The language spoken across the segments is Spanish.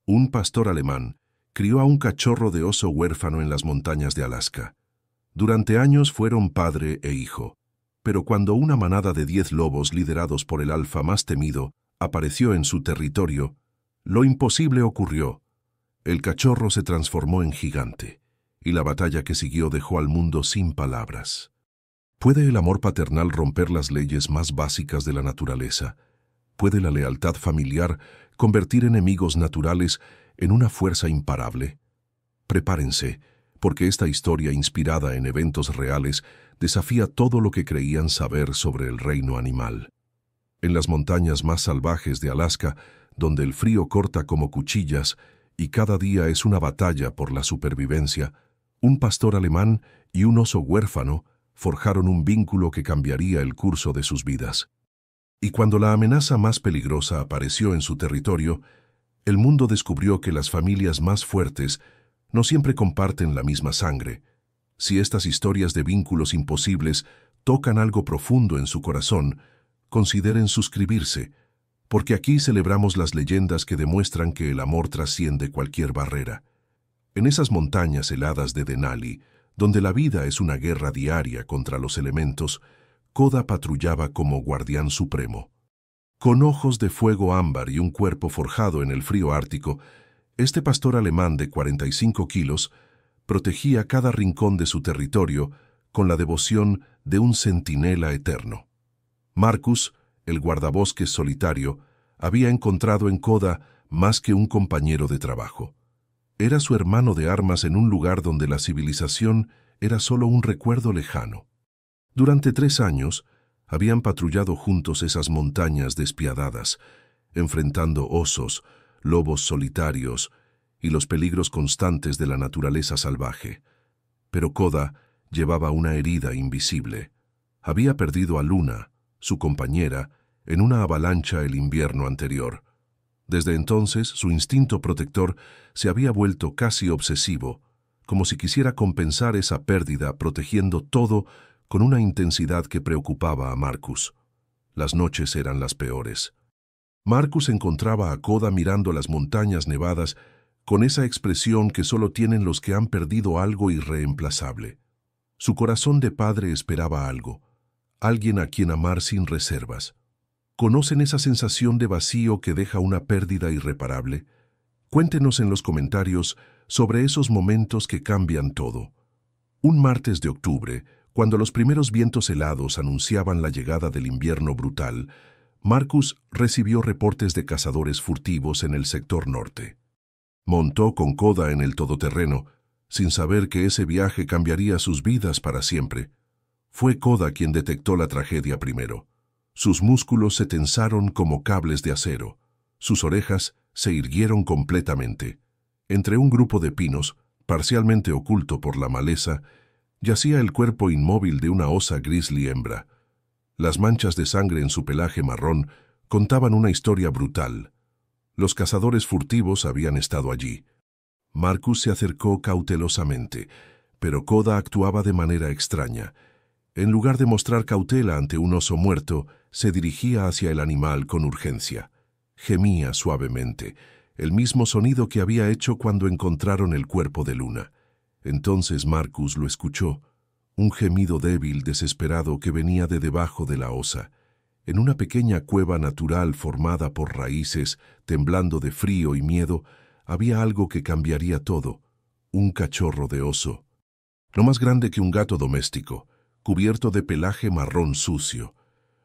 Un pastor alemán crió a un cachorro de oso huérfano en las montañas de Alaska. Durante años fueron padre e hijo, pero cuando una manada de 10 lobos liderados por el alfa más temido apareció en su territorio, lo imposible ocurrió. El cachorro se transformó en gigante, y la batalla que siguió dejó al mundo sin palabras. ¿Puede el amor paternal romper las leyes más básicas de la naturaleza? ¿Puede la lealtad familiar convertir enemigos naturales en una fuerza imparable? Prepárense, porque esta historia inspirada en eventos reales desafía todo lo que creían saber sobre el reino animal. En las montañas más salvajes de Alaska, donde el frío corta como cuchillas y cada día es una batalla por la supervivencia, un pastor alemán y un oso huérfano forjaron un vínculo que cambiaría el curso de sus vidas. Y cuando la amenaza más peligrosa apareció en su territorio, el mundo descubrió que las familias más fuertes no siempre comparten la misma sangre. Si estas historias de vínculos imposibles tocan algo profundo en su corazón, consideren suscribirse, porque aquí celebramos las leyendas que demuestran que el amor trasciende cualquier barrera. En esas montañas heladas de Denali, donde la vida es una guerra diaria contra los elementos, Koda patrullaba como guardián supremo. Con ojos de fuego ámbar y un cuerpo forjado en el frío ártico, este pastor alemán de 45 kilos protegía cada rincón de su territorio con la devoción de un centinela eterno. Marcus, el guardabosques solitario, había encontrado en Koda más que un compañero de trabajo. Era su hermano de armas en un lugar donde la civilización era solo un recuerdo lejano. Durante 3 años, habían patrullado juntos esas montañas despiadadas, enfrentando osos, lobos solitarios y los peligros constantes de la naturaleza salvaje. Pero Koda llevaba una herida invisible. Había perdido a Luna, su compañera, en una avalancha el invierno anterior. Desde entonces, su instinto protector se había vuelto casi obsesivo, como si quisiera compensar esa pérdida protegiendo todo con una intensidad que preocupaba a Marcus. Las noches eran las peores. Marcus encontraba a Koda mirando las montañas nevadas con esa expresión que solo tienen los que han perdido algo irreemplazable. Su corazón de padre esperaba algo, alguien a quien amar sin reservas. ¿Conocen esa sensación de vacío que deja una pérdida irreparable? Cuéntenos en los comentarios sobre esos momentos que cambian todo. Un martes de octubre, cuando los primeros vientos helados anunciaban la llegada del invierno brutal, Marcus recibió reportes de cazadores furtivos en el sector norte. Montó con Koda en el todoterreno, sin saber que ese viaje cambiaría sus vidas para siempre. Fue Koda quien detectó la tragedia primero. Sus músculos se tensaron como cables de acero. Sus orejas se irguieron completamente. Entre un grupo de pinos, parcialmente oculto por la maleza, yacía el cuerpo inmóvil de una osa grizzly hembra. Las manchas de sangre en su pelaje marrón contaban una historia brutal. Los cazadores furtivos habían estado allí. Marcus se acercó cautelosamente, pero Koda actuaba de manera extraña. En lugar de mostrar cautela ante un oso muerto, se dirigía hacia el animal con urgencia. Gemía suavemente, el mismo sonido que había hecho cuando encontraron el cuerpo de Luna. Entonces Marcus lo escuchó, un gemido débil, desesperado que venía de debajo de la osa. En una pequeña cueva natural formada por raíces, temblando de frío y miedo, había algo que cambiaría todo, un cachorro de oso. No más grande que un gato doméstico, cubierto de pelaje marrón sucio.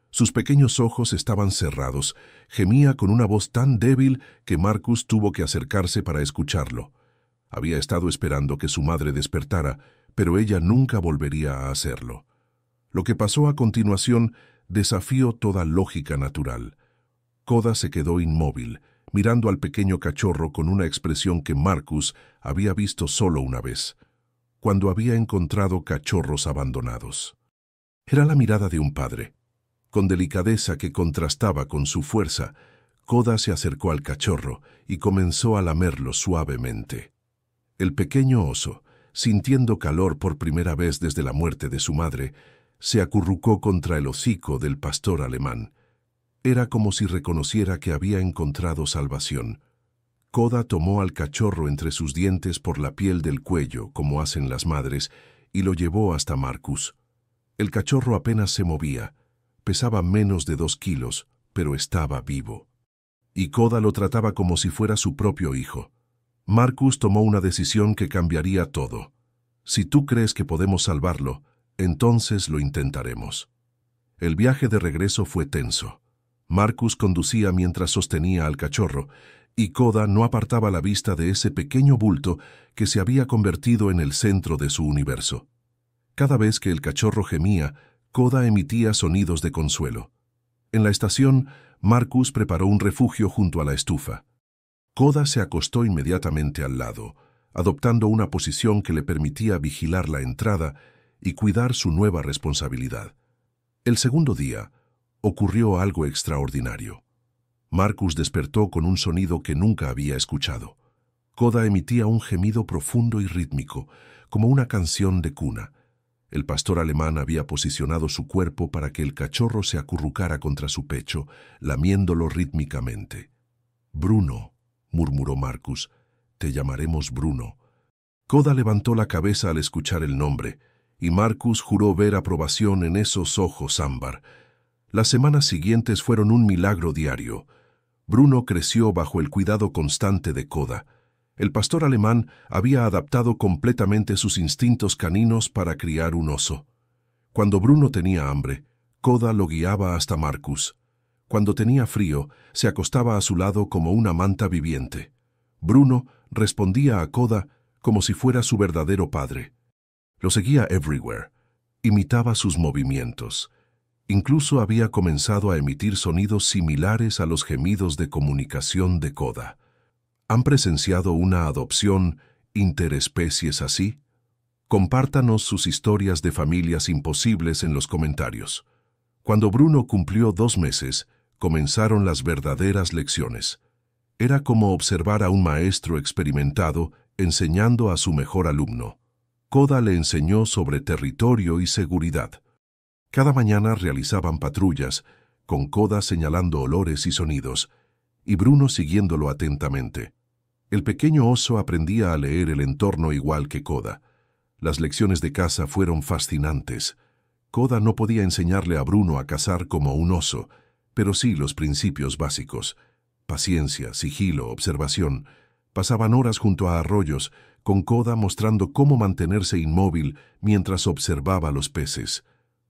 Sus pequeños ojos estaban cerrados, gemía con una voz tan débil que Marcus tuvo que acercarse para escucharlo. Había estado esperando que su madre despertara, pero ella nunca volvería a hacerlo. Lo que pasó a continuación desafió toda lógica natural. Koda se quedó inmóvil, mirando al pequeño cachorro con una expresión que Marcus había visto solo una vez, cuando había encontrado cachorros abandonados. Era la mirada de un padre. Con delicadeza que contrastaba con su fuerza, Koda se acercó al cachorro y comenzó a lamerlo suavemente. El pequeño oso, sintiendo calor por primera vez desde la muerte de su madre, se acurrucó contra el hocico del pastor alemán. Era como si reconociera que había encontrado salvación. Koda tomó al cachorro entre sus dientes por la piel del cuello, como hacen las madres, y lo llevó hasta Marcus. El cachorro apenas se movía. Pesaba menos de 2 kilos, pero estaba vivo. Y Koda lo trataba como si fuera su propio hijo. Marcus tomó una decisión que cambiaría todo. Si tú crees que podemos salvarlo, entonces lo intentaremos. El viaje de regreso fue tenso. Marcus conducía mientras sostenía al cachorro, y Koda no apartaba la vista de ese pequeño bulto que se había convertido en el centro de su universo. Cada vez que el cachorro gemía, Koda emitía sonidos de consuelo. En la estación, Marcus preparó un refugio junto a la estufa. Koda se acostó inmediatamente al lado, adoptando una posición que le permitía vigilar la entrada y cuidar su nueva responsabilidad. El segundo día, ocurrió algo extraordinario. Marcus despertó con un sonido que nunca había escuchado. Koda emitía un gemido profundo y rítmico, como una canción de cuna. El pastor alemán había posicionado su cuerpo para que el cachorro se acurrucara contra su pecho, lamiéndolo rítmicamente. «Bruno», murmuró Marcus, «te llamaremos Bruno». Koda levantó la cabeza al escuchar el nombre, y Marcus juró ver aprobación en esos ojos ámbar. Las semanas siguientes fueron un milagro diario. Bruno creció bajo el cuidado constante de Koda. El pastor alemán había adaptado completamente sus instintos caninos para criar un oso. Cuando Bruno tenía hambre, Koda lo guiaba hasta Marcus. Cuando tenía frío, se acostaba a su lado como una manta viviente. Bruno respondía a Koda como si fuera su verdadero padre. Lo seguía everywhere. Imitaba sus movimientos. Incluso había comenzado a emitir sonidos similares a los gemidos de comunicación de Koda. ¿Han presenciado una adopción interespecies así? Compártanos sus historias de familias imposibles en los comentarios. Cuando Bruno cumplió 2 meses, comenzaron las verdaderas lecciones. Era como observar a un maestro experimentado enseñando a su mejor alumno. Koda le enseñó sobre territorio y seguridad. Cada mañana realizaban patrullas, con Koda señalando olores y sonidos, y Bruno siguiéndolo atentamente. El pequeño oso aprendía a leer el entorno igual que Koda. Las lecciones de caza fueron fascinantes. Koda no podía enseñarle a Bruno a cazar como un oso, pero sí los principios básicos. Paciencia, sigilo, observación. Pasaban horas junto a arroyos, con Koda mostrando cómo mantenerse inmóvil mientras observaba los peces.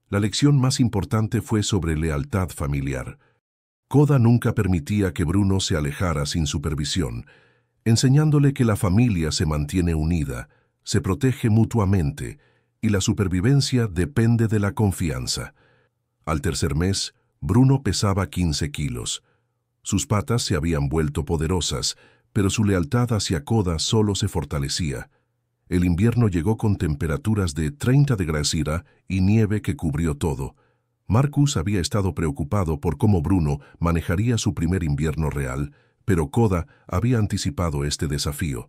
La lección más importante fue sobre lealtad familiar. Koda nunca permitía que Bruno se alejara sin supervisión, enseñándole que la familia se mantiene unida, se protege mutuamente y la supervivencia depende de la confianza. Al tercer mes, Bruno pesaba 15 kilos. Sus patas se habían vuelto poderosas, pero su lealtad hacia Koda solo se fortalecía. El invierno llegó con temperaturas de 30 grados Celsius y nieve que cubrió todo. Marcus había estado preocupado por cómo Bruno manejaría su primer invierno real, pero Koda había anticipado este desafío.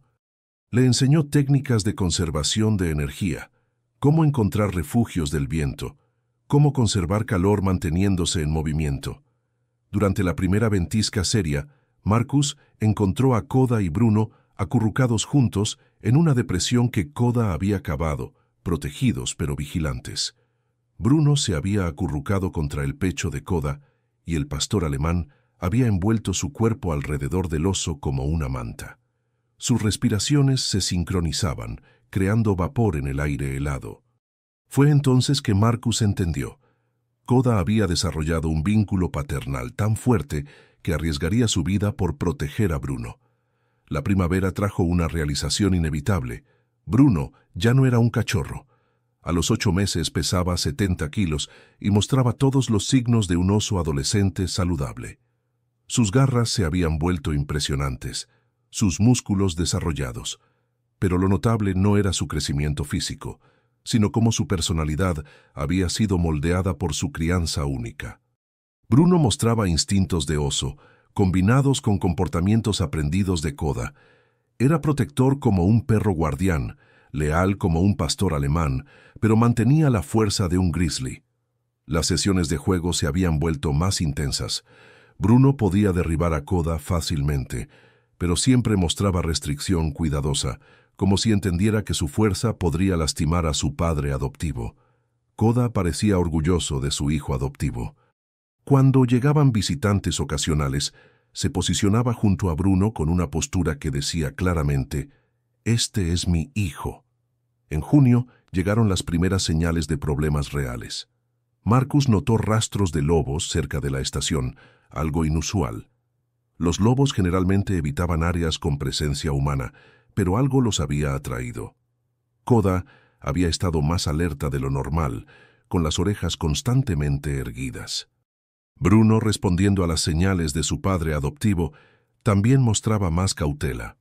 Le enseñó técnicas de conservación de energía, cómo encontrar refugios del viento, cómo conservar calor manteniéndose en movimiento. Durante la primera ventisca seria, Marcus encontró a Koda y Bruno acurrucados juntos en una depresión que Koda había cavado, protegidos pero vigilantes. Bruno se había acurrucado contra el pecho de Koda y el pastor alemán había envuelto su cuerpo alrededor del oso como una manta. Sus respiraciones se sincronizaban, creando vapor en el aire helado. Fue entonces que Marcus entendió. Koda había desarrollado un vínculo paternal tan fuerte que arriesgaría su vida por proteger a Bruno. La primavera trajo una realización inevitable. Bruno ya no era un cachorro. A los 8 meses pesaba 70 kilos y mostraba todos los signos de un oso adolescente saludable. Sus garras se habían vuelto impresionantes, sus músculos desarrollados. Pero lo notable no era su crecimiento físico, sino cómo su personalidad había sido moldeada por su crianza única. Bruno mostraba instintos de oso, combinados con comportamientos aprendidos de Koda. Era protector como un perro guardián, leal como un pastor alemán, pero mantenía la fuerza de un grizzly. Las sesiones de juego se habían vuelto más intensas. Bruno podía derribar a Koda fácilmente, pero siempre mostraba restricción cuidadosa, como si entendiera que su fuerza podría lastimar a su padre adoptivo. Koda parecía orgulloso de su hijo adoptivo. Cuando llegaban visitantes ocasionales, se posicionaba junto a Bruno con una postura que decía claramente: «Este es mi hijo». En junio llegaron las primeras señales de problemas reales. Marcus notó rastros de lobos cerca de la estación, algo inusual. Los lobos generalmente evitaban áreas con presencia humana, pero algo los había atraído. Koda había estado más alerta de lo normal, con las orejas constantemente erguidas. Bruno, respondiendo a las señales de su padre adoptivo, también mostraba más cautela.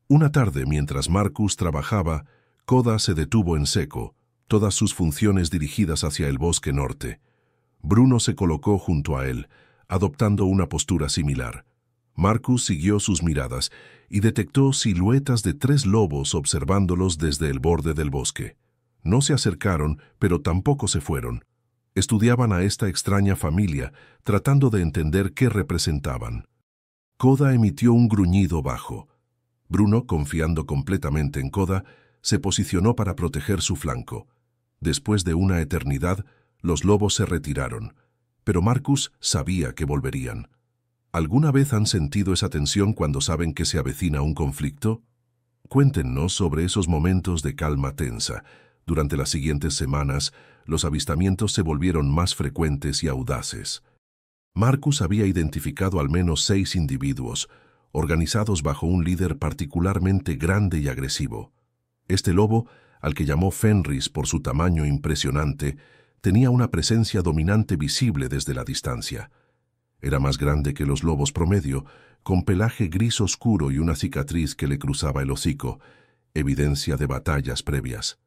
Una tarde, mientras Marcus trabajaba, Koda se detuvo en seco, todas sus funciones dirigidas hacia el bosque norte. Bruno se colocó junto a él, adoptando una postura similar. Marcus siguió sus miradas y detectó siluetas de 3 lobos observándolos desde el borde del bosque. No se acercaron, pero tampoco se fueron. Estudiaban a esta extraña familia, tratando de entender qué representaban. Koda emitió un gruñido bajo. Bruno, confiando completamente en Koda, se posicionó para proteger su flanco. Después de una eternidad, los lobos se retiraron, pero Marcus sabía que volverían. ¿Alguna vez han sentido esa tensión cuando saben que se avecina un conflicto? Cuéntenos sobre esos momentos de calma tensa. Durante las siguientes semanas, los avistamientos se volvieron más frecuentes y audaces. Marcus había identificado al menos 6 individuos, organizados bajo un líder particularmente grande y agresivo. Este lobo, al que llamó Fenris por su tamaño impresionante, tenía una presencia dominante visible desde la distancia. Era más grande que los lobos promedio, con pelaje gris oscuro y una cicatriz que le cruzaba el hocico, evidencia de batallas previas.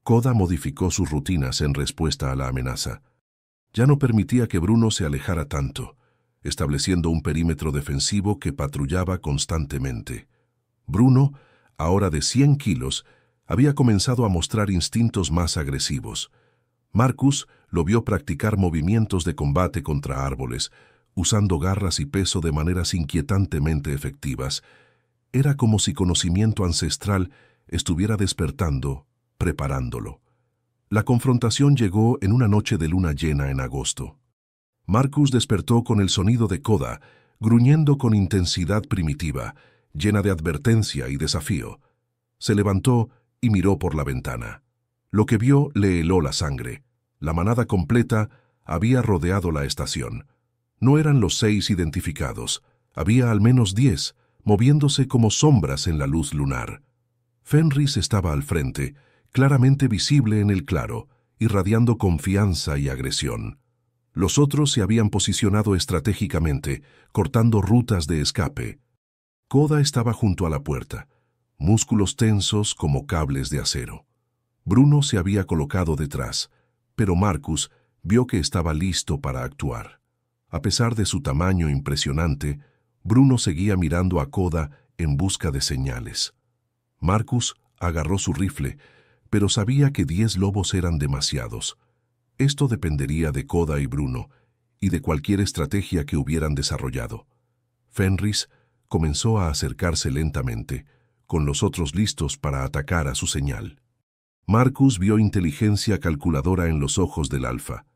Koda modificó sus rutinas en respuesta a la amenaza. Ya no permitía que Bruno se alejara tanto, estableciendo un perímetro defensivo que patrullaba constantemente. Bruno, ahora de 100 kilos, había comenzado a mostrar instintos más agresivos. Marcus lo vio practicar movimientos de combate contra árboles, usando garras y peso de maneras inquietantemente efectivas. Era como si conocimiento ancestral estuviera despertando, preparándolo. La confrontación llegó en una noche de luna llena en agosto. Marcus despertó con el sonido de Koda, gruñendo con intensidad primitiva, llena de advertencia y desafío. Se levantó y miró por la ventana. Lo que vio le heló la sangre. La manada completa había rodeado la estación. No eran los 6 identificados, había al menos 10, moviéndose como sombras en la luz lunar. Fenris estaba al frente, claramente visible en el claro, irradiando confianza y agresión. Los otros se habían posicionado estratégicamente, cortando rutas de escape. Koda estaba junto a la puerta, músculos tensos como cables de acero. Bruno se había colocado detrás, pero Marcus vio que estaba listo para actuar. A pesar de su tamaño impresionante, Bruno seguía mirando a Koda en busca de señales. Marcus agarró su rifle, pero sabía que 10 lobos eran demasiados. Esto dependería de Koda y Bruno, y de cualquier estrategia que hubieran desarrollado. Fenris comenzó a acercarse lentamente, con los otros listos para atacar a su señal. Marcus vio inteligencia calculadora en los ojos del alfa.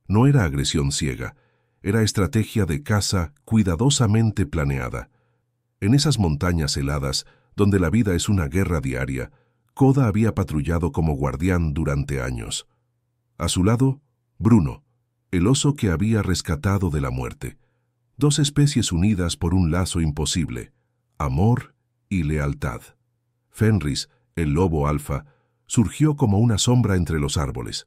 No era agresión ciega, era estrategia de caza cuidadosamente planeada. En esas montañas heladas, donde la vida es una guerra diaria, Koda había patrullado como guardián durante años. A su lado, Bruno, el oso que había rescatado de la muerte. 2 especies unidas por un lazo imposible, amor y lealtad. Fenris, el lobo alfa, surgió como una sombra entre los árboles,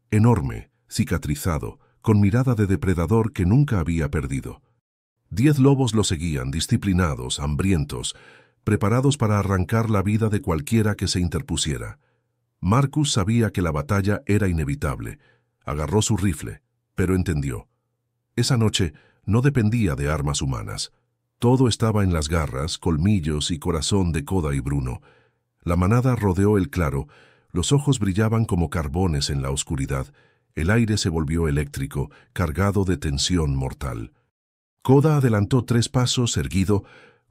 enorme, cicatrizado, con mirada de depredador que nunca había perdido. 10 lobos lo seguían, disciplinados, hambrientos, preparados para arrancar la vida de cualquiera que se interpusiera. Marcus sabía que la batalla era inevitable. Agarró su rifle, pero entendió. Esa noche no dependía de armas humanas. Todo estaba en las garras, colmillos y corazón de Koda y Bruno. La manada rodeó el claro, los ojos brillaban como carbones en la oscuridad, el aire se volvió eléctrico, cargado de tensión mortal. Koda adelantó 3 pasos erguido,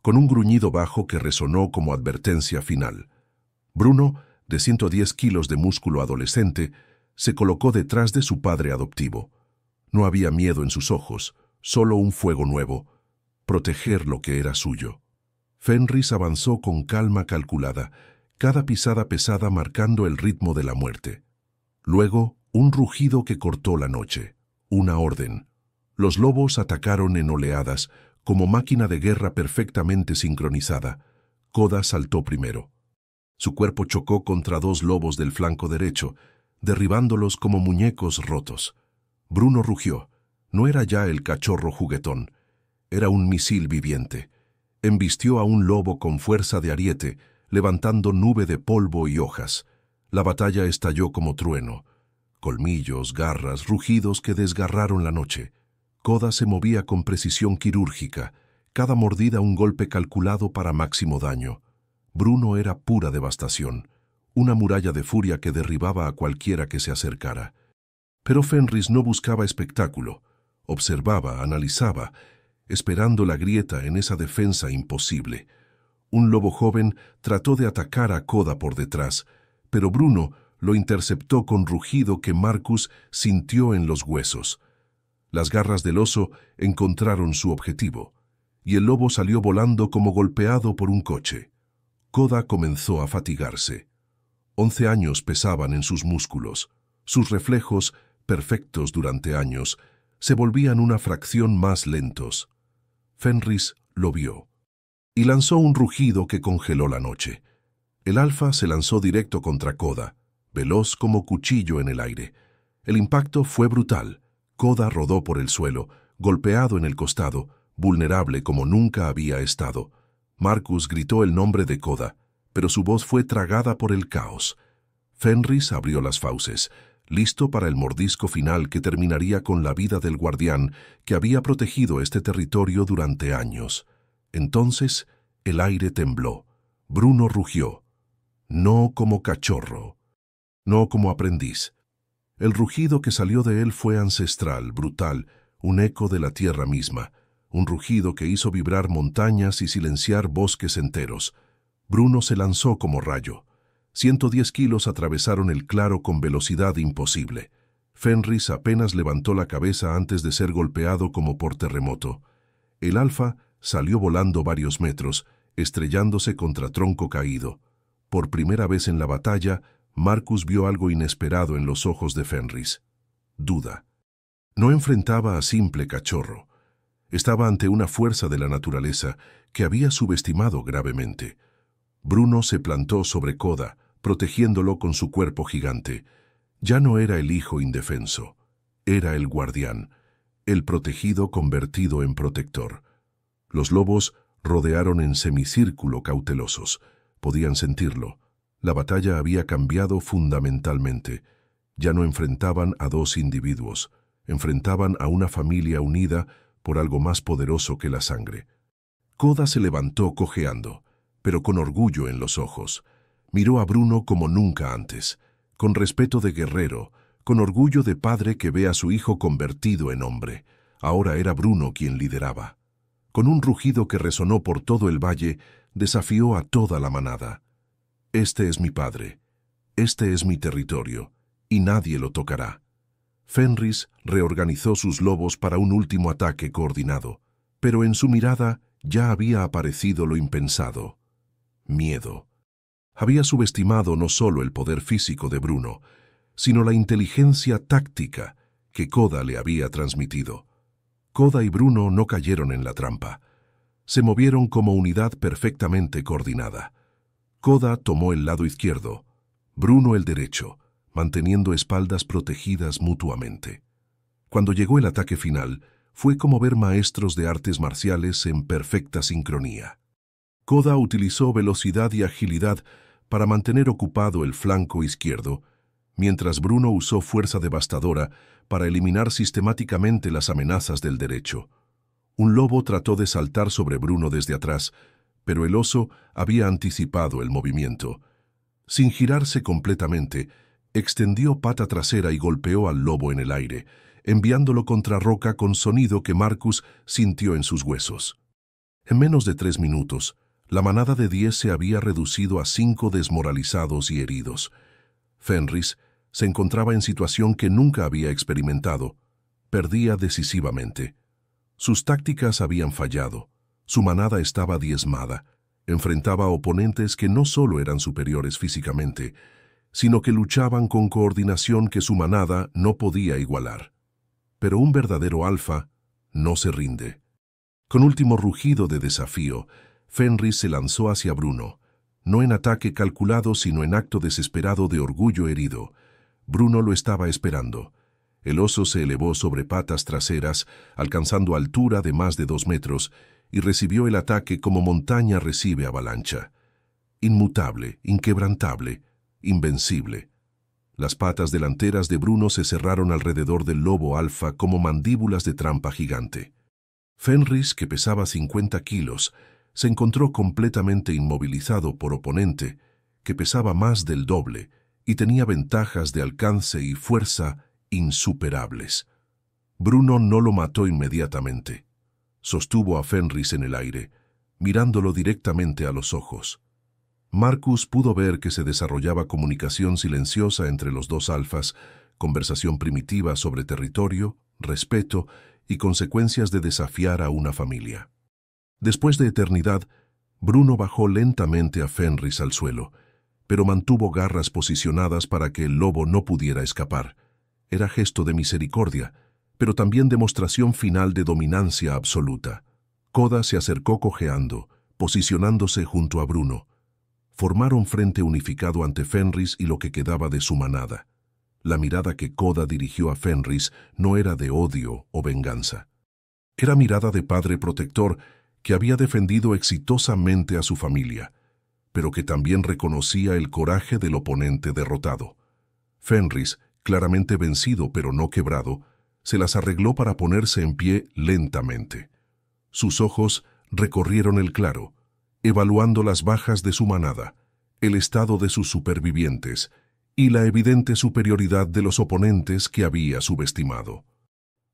con un gruñido bajo que resonó como advertencia final. Bruno, de 110 kilos de músculo adolescente, se colocó detrás de su padre adoptivo. No había miedo en sus ojos, solo un fuego nuevo, proteger lo que era suyo. Fenris avanzó con calma calculada, cada pisada pesada marcando el ritmo de la muerte. Luego, un rugido que cortó la noche, una orden. Los lobos atacaron en oleadas, como máquina de guerra perfectamente sincronizada. Koda saltó primero. Su cuerpo chocó contra dos lobos del flanco derecho, derribándolos como muñecos rotos. Bruno rugió. No era ya el cachorro juguetón. Era un misil viviente. Embistió a un lobo con fuerza de ariete, levantando nube de polvo y hojas. La batalla estalló como trueno. Colmillos, garras, rugidos que desgarraron la noche. Koda se movía con precisión quirúrgica, cada mordida un golpe calculado para máximo daño. Bruno era pura devastación, una muralla de furia que derribaba a cualquiera que se acercara. Pero Fenris no buscaba espectáculo, observaba, analizaba, esperando la grieta en esa defensa imposible. Un lobo joven trató de atacar a Koda por detrás, pero Bruno lo interceptó con rugido que Marcus sintió en los huesos. Las garras del oso encontraron su objetivo, y el lobo salió volando como golpeado por un coche. Koda comenzó a fatigarse. 11 años pesaban en sus músculos. Sus reflejos, perfectos durante años, se volvían una fracción más lentos. Fenris lo vio, y lanzó un rugido que congeló la noche. El alfa se lanzó directo contra Koda, veloz como cuchillo en el aire. El impacto fue brutal. Koda rodó por el suelo, golpeado en el costado, vulnerable como nunca había estado. Marcus gritó el nombre de Koda, pero su voz fue tragada por el caos. Fenris abrió las fauces, listo para el mordisco final que terminaría con la vida del guardián que había protegido este territorio durante años. Entonces, el aire tembló. Bruno rugió. No como cachorro, no como aprendiz. El rugido que salió de él fue ancestral, brutal, un eco de la tierra misma, un rugido que hizo vibrar montañas y silenciar bosques enteros. Bruno se lanzó como rayo. 110 kilos atravesaron el claro con velocidad imposible. Fenris apenas levantó la cabeza antes de ser golpeado como por terremoto. El alfa salió volando varios metros, estrellándose contra tronco caído. Por primera vez en la batalla, Marcus vio algo inesperado en los ojos de Fenris. Duda. No enfrentaba a simple cachorro. Estaba ante una fuerza de la naturaleza que había subestimado gravemente. Bruno se plantó sobre Koda, protegiéndolo con su cuerpo gigante. Ya no era el hijo indefenso. Era el guardián, el protegido convertido en protector. Los lobos rodearon en semicírculo cautelosos. Podían sentirlo. La batalla había cambiado fundamentalmente. Ya no enfrentaban a dos individuos. Enfrentaban a una familia unida por algo más poderoso que la sangre. Koda se levantó cojeando, pero con orgullo en los ojos. Miró a Bruno como nunca antes, con respeto de guerrero, con orgullo de padre que ve a su hijo convertido en hombre. Ahora era Bruno quien lideraba. Con un rugido que resonó por todo el valle, desafió a toda la manada. Este es mi padre, este es mi territorio, y nadie lo tocará. Fenris reorganizó sus lobos para un último ataque coordinado, pero en su mirada ya había aparecido lo impensado: miedo. Había subestimado no solo el poder físico de Bruno, sino la inteligencia táctica que Koda le había transmitido. Koda y Bruno no cayeron en la trampa. Se movieron como unidad perfectamente coordinada. Koda tomó el lado izquierdo, Bruno el derecho, manteniendo espaldas protegidas mutuamente. Cuando llegó el ataque final, fue como ver maestros de artes marciales en perfecta sincronía. Koda utilizó velocidad y agilidad para mantener ocupado el flanco izquierdo, mientras Bruno usó fuerza devastadora para eliminar sistemáticamente las amenazas del derecho. Un lobo trató de saltar sobre Bruno desde atrás, pero el oso había anticipado el movimiento. Sin girarse completamente, extendió pata trasera y golpeó al lobo en el aire, enviándolo contra roca con sonido que Marcus sintió en sus huesos. En menos de 3 minutos, la manada de 10 se había reducido a 5 desmoralizados y heridos. Fenris se encontraba en situación que nunca había experimentado. Perdía decisivamente. Sus tácticas habían fallado. Su manada estaba diezmada. Enfrentaba a oponentes que no solo eran superiores físicamente, sino que luchaban con coordinación que su manada no podía igualar. Pero un verdadero alfa no se rinde. Con último rugido de desafío, Fenris se lanzó hacia Bruno, no en ataque calculado, sino en acto desesperado de orgullo herido. Bruno lo estaba esperando. El oso se elevó sobre patas traseras, alcanzando altura de más de 2 metros, y recibió el ataque como montaña recibe avalancha. Inmutable, inquebrantable, invencible. Las patas delanteras de Bruno se cerraron alrededor del lobo alfa como mandíbulas de trampa gigante. Fenris, que pesaba 50 kilos, se encontró completamente inmovilizado por oponente, que pesaba más del doble y tenía ventajas de alcance y fuerza insuperables. Bruno no lo mató inmediatamente. Sostuvo a Fenris en el aire, mirándolo directamente a los ojos. Marcus pudo ver que se desarrollaba comunicación silenciosa entre los dos alfas, conversación primitiva sobre territorio, respeto y consecuencias de desafiar a una familia. Después de eternidad, Bruno bajó lentamente a Fenris al suelo, pero mantuvo garras posicionadas para que el lobo no pudiera escapar. Era gesto de misericordia, pero también demostración final de dominancia absoluta. Koda se acercó cojeando, posicionándose junto a Bruno. Formaron frente unificado ante Fenris y lo que quedaba de su manada. La mirada que Koda dirigió a Fenris no era de odio o venganza. Era mirada de padre protector que había defendido exitosamente a su familia, pero que también reconocía el coraje del oponente derrotado. Fenris, claramente vencido pero no quebrado, se las arregló para ponerse en pie lentamente. Sus ojos recorrieron el claro, evaluando las bajas de su manada, el estado de sus supervivientes y la evidente superioridad de los oponentes que había subestimado.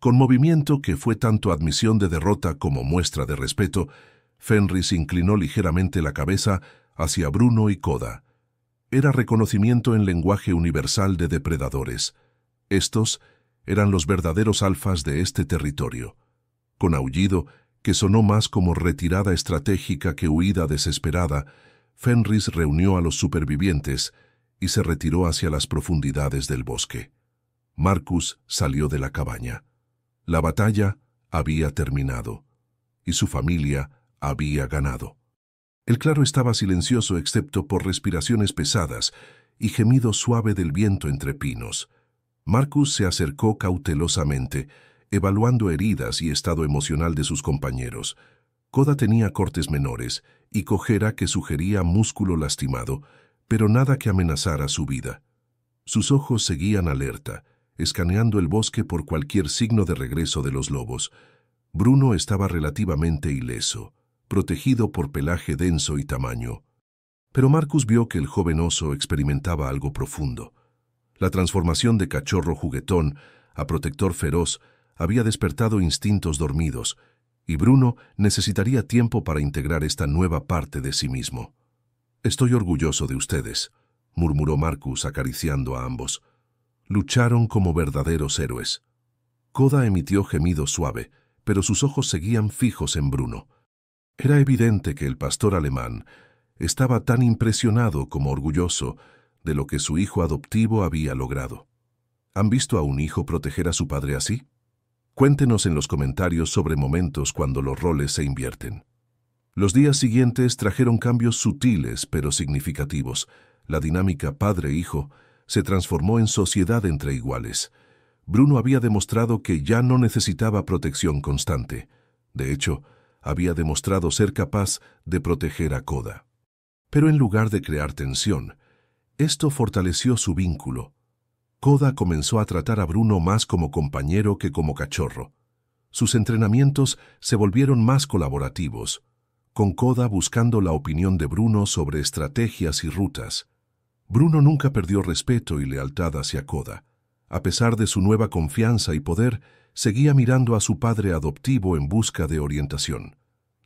Con movimiento que fue tanto admisión de derrota como muestra de respeto, Fenris inclinó ligeramente la cabeza hacia Bruno y Koda. Era reconocimiento en lenguaje universal de depredadores. Estos eran los verdaderos alfas de este territorio. Con aullido, que sonó más como retirada estratégica que huida desesperada, Fenris reunió a los supervivientes y se retiró hacia las profundidades del bosque. Marcus salió de la cabaña. La batalla había terminado, y su familia había ganado. El claro estaba silencioso excepto por respiraciones pesadas y gemido suave del viento entre pinos. Marcus se acercó cautelosamente, evaluando heridas y estado emocional de sus compañeros. Koda tenía cortes menores y cojera que sugería músculo lastimado, pero nada que amenazara su vida. Sus ojos seguían alerta, escaneando el bosque por cualquier signo de regreso de los lobos. Bruno estaba relativamente ileso, protegido por pelaje denso y tamaño. Pero Marcus vio que el joven oso experimentaba algo profundo. La transformación de cachorro juguetón a protector feroz había despertado instintos dormidos, y Bruno necesitaría tiempo para integrar esta nueva parte de sí mismo. «Estoy orgulloso de ustedes», murmuró Marcus acariciando a ambos. Lucharon como verdaderos héroes. Koda emitió gemido suave, pero sus ojos seguían fijos en Bruno. Era evidente que el pastor alemán estaba tan impresionado como orgulloso de lo que su hijo adoptivo había logrado. ¿Han visto a un hijo proteger a su padre así? Cuéntenos en los comentarios sobre momentos cuando los roles se invierten. Los días siguientes trajeron cambios sutiles pero significativos. La dinámica padre-hijo se transformó en sociedad entre iguales. Bruno había demostrado que ya no necesitaba protección constante. De hecho, había demostrado ser capaz de proteger a Koda. Pero en lugar de crear tensión, esto fortaleció su vínculo. Koda comenzó a tratar a Bruno más como compañero que como cachorro. Sus entrenamientos se volvieron más colaborativos, con Koda buscando la opinión de Bruno sobre estrategias y rutas. Bruno nunca perdió respeto y lealtad hacia Koda. A pesar de su nueva confianza y poder, seguía mirando a su padre adoptivo en busca de orientación.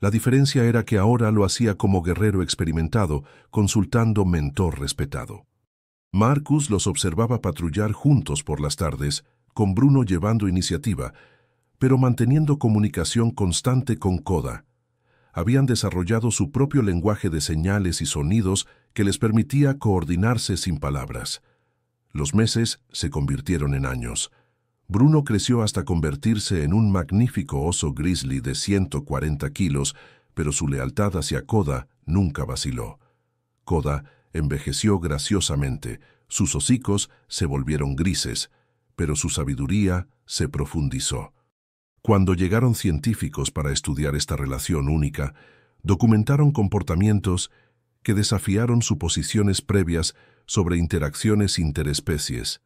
La diferencia era que ahora lo hacía como guerrero experimentado, consultando mentor respetado. Marcus los observaba patrullar juntos por las tardes, con Bruno llevando iniciativa, pero manteniendo comunicación constante con Koda. Habían desarrollado su propio lenguaje de señales y sonidos que les permitía coordinarse sin palabras. Los meses se convirtieron en años. Bruno creció hasta convertirse en un magnífico oso grizzly de 140 kilos, pero su lealtad hacia Koda nunca vaciló. Koda envejeció graciosamente, sus hocicos se volvieron grises, pero su sabiduría se profundizó. Cuando llegaron científicos para estudiar esta relación única, documentaron comportamientos que desafiaron suposiciones previas sobre interacciones interespecies.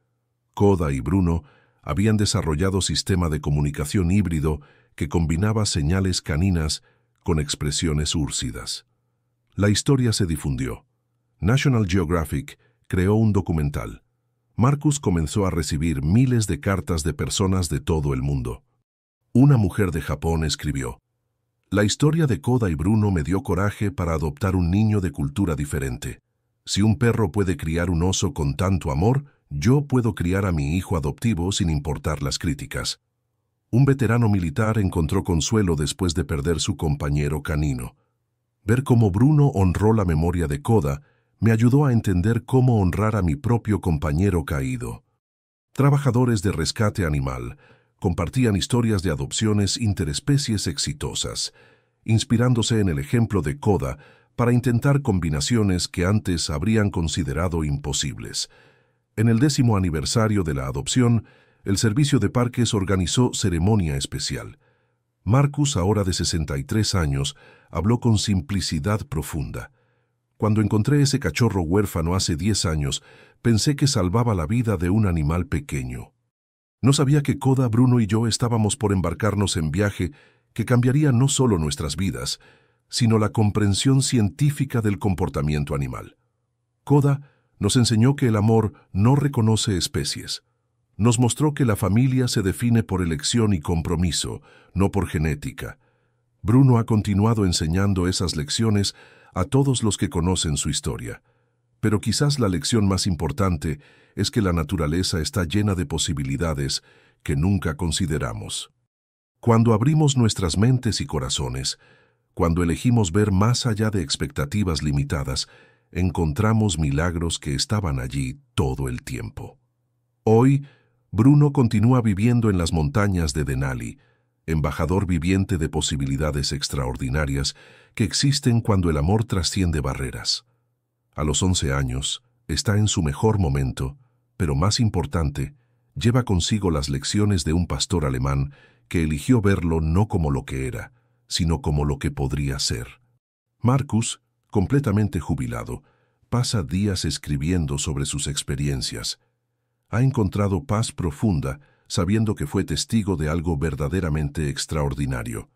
Koda y Bruno habían desarrollado sistema de comunicación híbrido que combinaba señales caninas con expresiones úrsidas. La historia se difundió. National Geographic creó un documental. Marcus comenzó a recibir miles de cartas de personas de todo el mundo. Una mujer de Japón escribió: «La historia de Koda y Bruno me dio coraje para adoptar un niño de cultura diferente. Si un perro puede criar un oso con tanto amor, yo puedo criar a mi hijo adoptivo sin importar las críticas». Un veterano militar encontró consuelo después de perder su compañero canino. Ver cómo Bruno honró la memoria de Koda me ayudó a entender cómo honrar a mi propio compañero caído. Trabajadores de rescate animal compartían historias de adopciones interespecies exitosas, inspirándose en el ejemplo de Koda para intentar combinaciones que antes habrían considerado imposibles. En el 10º aniversario de la adopción, el Servicio de Parques organizó ceremonia especial. Marcus, ahora de 63 años, habló con simplicidad profunda. «Cuando encontré ese cachorro huérfano hace 10 años, pensé que salvaba la vida de un animal pequeño. No sabía que Koda, Bruno y yo estábamos por embarcarnos en viaje que cambiaría no solo nuestras vidas, sino la comprensión científica del comportamiento animal. Koda nos enseñó que el amor no reconoce especies. Nos mostró que la familia se define por elección y compromiso, no por genética. Bruno ha continuado enseñando esas lecciones a todos los que conocen su historia. Pero quizás la lección más importante es que la naturaleza está llena de posibilidades que nunca consideramos. Cuando abrimos nuestras mentes y corazones, cuando elegimos ver más allá de expectativas limitadas, encontramos milagros que estaban allí todo el tiempo». Hoy, Bruno continúa viviendo en las montañas de Denali, embajador viviente de posibilidades extraordinarias que existen cuando el amor trasciende barreras. A los 11 años, está en su mejor momento, pero más importante, lleva consigo las lecciones de un pastor alemán que eligió verlo no como lo que era, sino como lo que podría ser. Marcus, completamente jubilado, pasa días escribiendo sobre sus experiencias. Ha encontrado paz profunda sabiendo que fue testigo de algo verdaderamente extraordinario.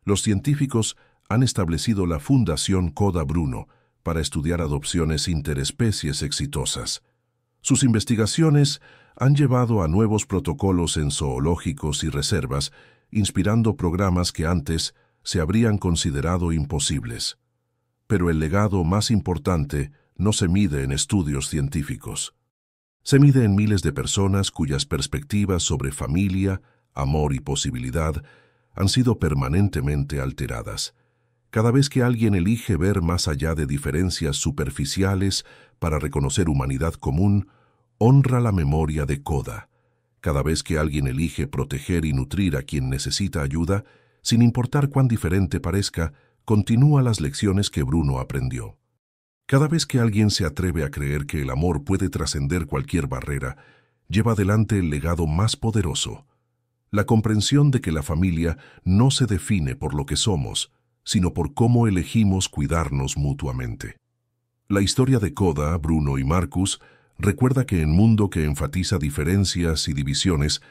Los científicos han establecido la Fundación Koda Bruno para estudiar adopciones interespecies exitosas. Sus investigaciones han llevado a nuevos protocolos en zoológicos y reservas, inspirando programas que antes se habrían considerado imposibles. Pero el legado más importante no se mide en estudios científicos. Se mide en miles de personas cuyas perspectivas sobre familia, amor y posibilidad han sido permanentemente alteradas. Cada vez que alguien elige ver más allá de diferencias superficiales para reconocer humanidad común, honra la memoria de Koda. Cada vez que alguien elige proteger y nutrir a quien necesita ayuda, sin importar cuán diferente parezca, continúa las lecciones que Bruno aprendió. Cada vez que alguien se atreve a creer que el amor puede trascender cualquier barrera, lleva adelante el legado más poderoso, la comprensión de que la familia no se define por lo que somos, sino por cómo elegimos cuidarnos mutuamente. La historia de Koda, Bruno y Marcus recuerda que en un mundo que enfatiza diferencias y divisiones,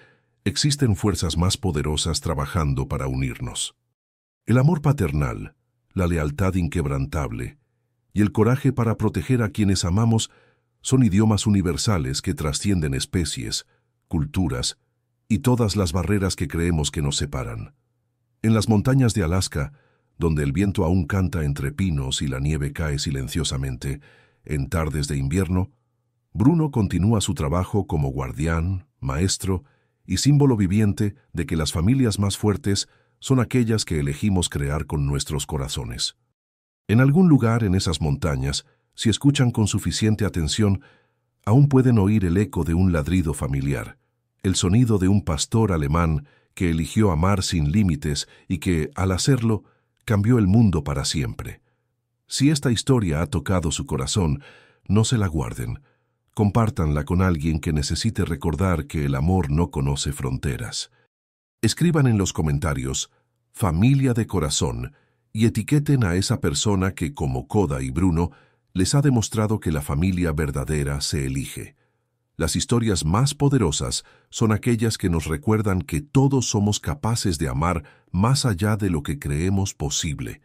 existen fuerzas más poderosas trabajando para unirnos. El amor paternal, la lealtad inquebrantable y el coraje para proteger a quienes amamos son idiomas universales que trascienden especies, culturas y todas las barreras que creemos que nos separan. En las montañas de Alaska, donde el viento aún canta entre pinos y la nieve cae silenciosamente, en tardes de invierno, Bruno continúa su trabajo como guardián, maestro y símbolo viviente de que las familias más fuertes son aquellas que elegimos crear con nuestros corazones. En algún lugar en esas montañas, si escuchan con suficiente atención, aún pueden oír el eco de un ladrido familiar, el sonido de un pastor alemán que eligió amar sin límites y que, al hacerlo, cambió el mundo para siempre. Si esta historia ha tocado su corazón, no se la guarden. Compártanla con alguien que necesite recordar que el amor no conoce fronteras. Escriban en los comentarios «Familia de corazón» y etiqueten a esa persona que, como Koda y Bruno, les ha demostrado que la familia verdadera se elige. Las historias más poderosas son aquellas que nos recuerdan que todos somos capaces de amar más allá de lo que creemos posible.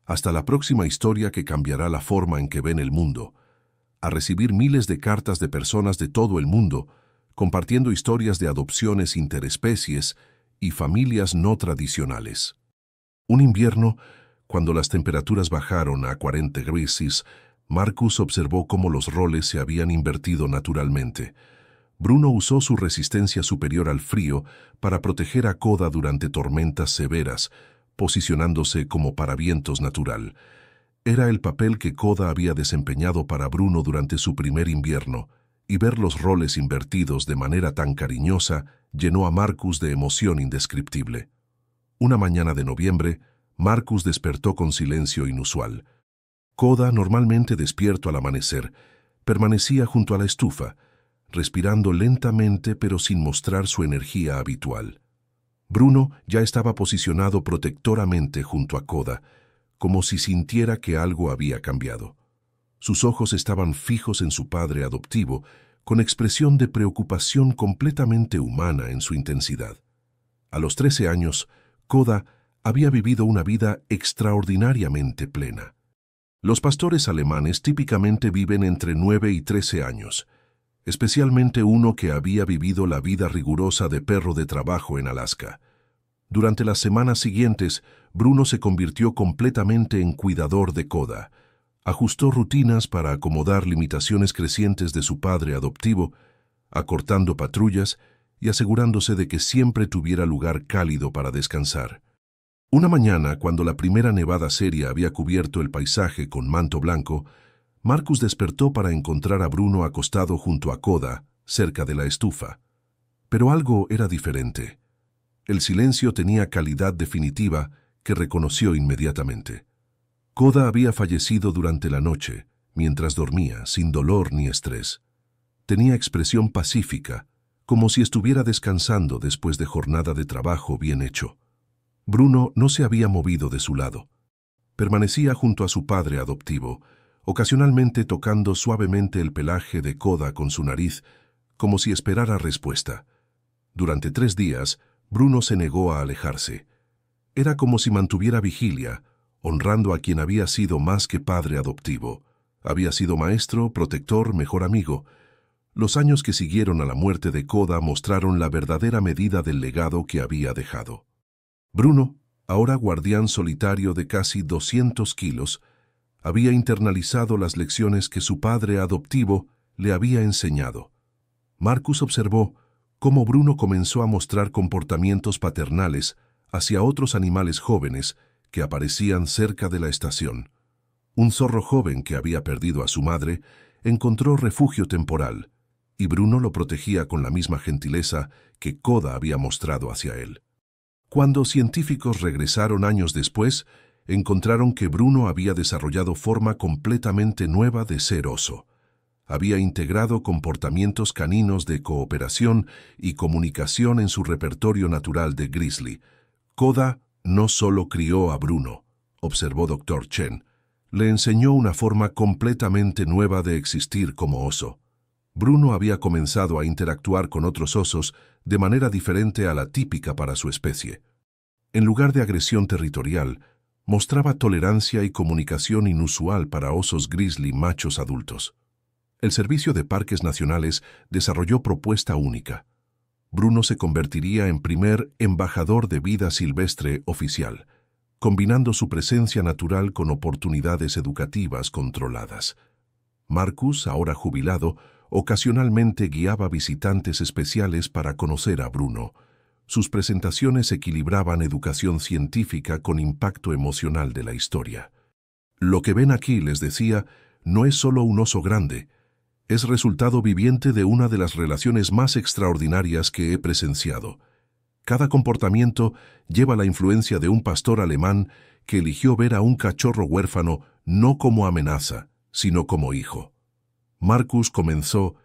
Hasta la próxima historia que cambiará la forma en que ven el mundo. A recibir miles de cartas de personas de todo el mundo, compartiendo historias de adopciones interespecies y familias no tradicionales. Un invierno, cuando las temperaturas bajaron a 40 grados, Marcus observó cómo los roles se habían invertido naturalmente. Bruno usó su resistencia superior al frío para proteger a Koda durante tormentas severas, posicionándose como paravientos natural. Era el papel que Koda había desempeñado para Bruno durante su primer invierno, y ver los roles invertidos de manera tan cariñosa llenó a Marcus de emoción indescriptible. Una mañana de noviembre, Marcus despertó con silencio inusual. Koda, normalmente despierto al amanecer, permanecía junto a la estufa, respirando lentamente pero sin mostrar su energía habitual. Bruno ya estaba posicionado protectoramente junto a Koda, como si sintiera que algo había cambiado. Sus ojos estaban fijos en su padre adoptivo, con expresión de preocupación completamente humana en su intensidad. A los 13 años, Koda había vivido una vida extraordinariamente plena. Los pastores alemanes típicamente viven entre 9 y 13 años, especialmente uno que había vivido la vida rigurosa de perro de trabajo en Alaska. Durante las semanas siguientes, Bruno se convirtió completamente en cuidador de Koda. Ajustó rutinas para acomodar limitaciones crecientes de su padre adoptivo, acortando patrullas y asegurándose de que siempre tuviera lugar cálido para descansar. Una mañana, cuando la primera nevada seria había cubierto el paisaje con manto blanco, Marcus despertó para encontrar a Bruno acostado junto a Koda, cerca de la estufa. Pero algo era diferente. El silencio tenía calidad definitiva que reconoció inmediatamente. Koda había fallecido durante la noche, mientras dormía, sin dolor ni estrés. Tenía expresión pacífica, como si estuviera descansando después de jornada de trabajo bien hecho. Bruno no se había movido de su lado. Permanecía junto a su padre adoptivo, ocasionalmente tocando suavemente el pelaje de Koda con su nariz, como si esperara respuesta. Durante 3 días, Bruno se negó a alejarse. Era como si mantuviera vigilia, honrando a quien había sido más que padre adoptivo. Había sido maestro, protector, mejor amigo. Los años que siguieron a la muerte de Koda mostraron la verdadera medida del legado que había dejado. Bruno, ahora guardián solitario de casi 200 kilos, había internalizado las lecciones que su padre adoptivo le había enseñado. Marcus observó cómo Bruno comenzó a mostrar comportamientos paternales hacia otros animales jóvenes que aparecían cerca de la estación. Un zorro joven que había perdido a su madre encontró refugio temporal, y Bruno lo protegía con la misma gentileza que Koda había mostrado hacia él. Cuando científicos regresaron años después, encontraron que Bruno había desarrollado forma completamente nueva de ser oso. Había integrado comportamientos caninos de cooperación y comunicación en su repertorio natural de grizzly. Koda no solo crió a Bruno, observó Dr. Chen, le enseñó una forma completamente nueva de existir como oso. Bruno había comenzado a interactuar con otros osos de manera diferente a la típica para su especie. En lugar de agresión territorial, mostraba tolerancia y comunicación inusual para osos grizzly machos adultos. El Servicio de Parques Nacionales desarrolló propuesta única. Bruno se convertiría en primer embajador de vida silvestre oficial. combinando su presencia natural con oportunidades educativas controladas. Marcus, ahora jubilado, ocasionalmente guiaba visitantes especiales para conocer a Bruno. Sus presentaciones equilibraban educación científica con impacto emocional de la historia. Lo que ven aquí, les decía, no es solo un oso grande, es resultado viviente de una de las relaciones más extraordinarias que he presenciado. Cada comportamiento lleva la influencia de un pastor alemán que eligió ver a un cachorro huérfano no como amenaza, sino como hijo. Marcus comenzó